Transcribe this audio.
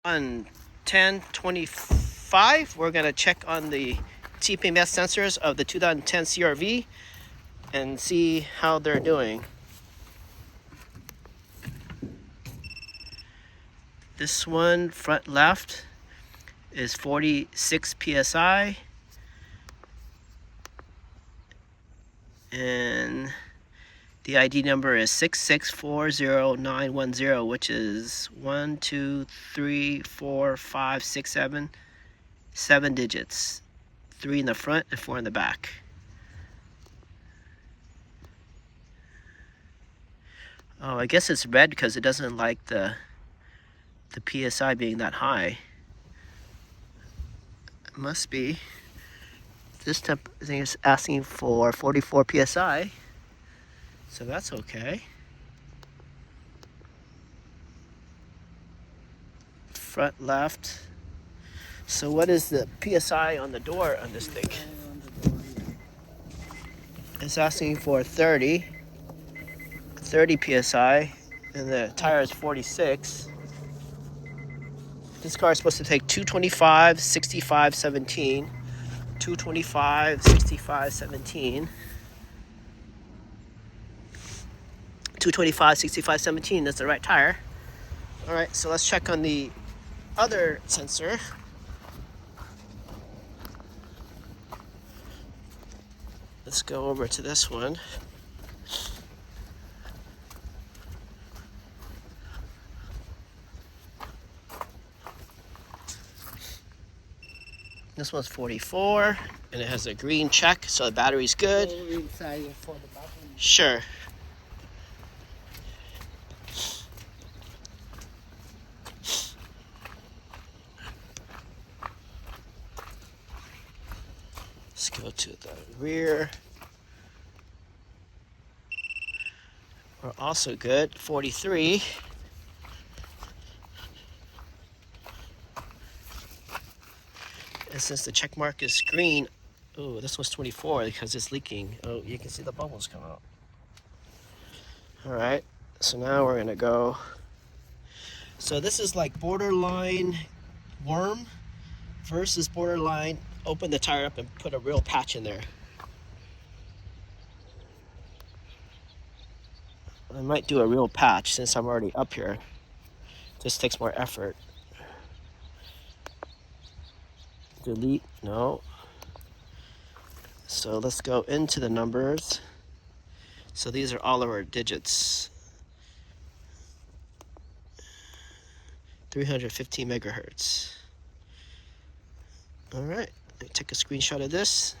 On 1025, we're going to check on the tpms sensors of the 2010 CRV and see how they're doing. This one, front left, is 46 psi, and the ID number is 6640910, which is 1, 2, 3, 4, 5, 6, 7 digits. 3 in the front and 4 in the back. Oh, I guess it's red because it doesn't like the PSI being that high. It must be. This temp thing is asking for 44 PSI. So that's okay. Front left. So what is the PSI on the door on this thing? It's asking for 30 PSI, and the tire is 46. This car is supposed to take 225, 65, 17. 225, 65, 17. 225, 65, 17. That's the right tire. All right, so let's check on the other sensor. Let's go over to this one. This one's 44, and it has a green check, so the battery's good. Sure. Let's go to the rear. We're also good, 43. And since the check mark is green, oh, this was 24 because it's leaking. Oh, you can see the bubbles come out. All right, so now we're gonna go. So this is like borderline worm versus borderline open the tire up and put a real patch in there. I might do a real patch since I'm already up here. This takes more effort. Delete, no. So let's go into the numbers. So these are all of our digits. 315 megahertz. All right, let me take a screenshot of this.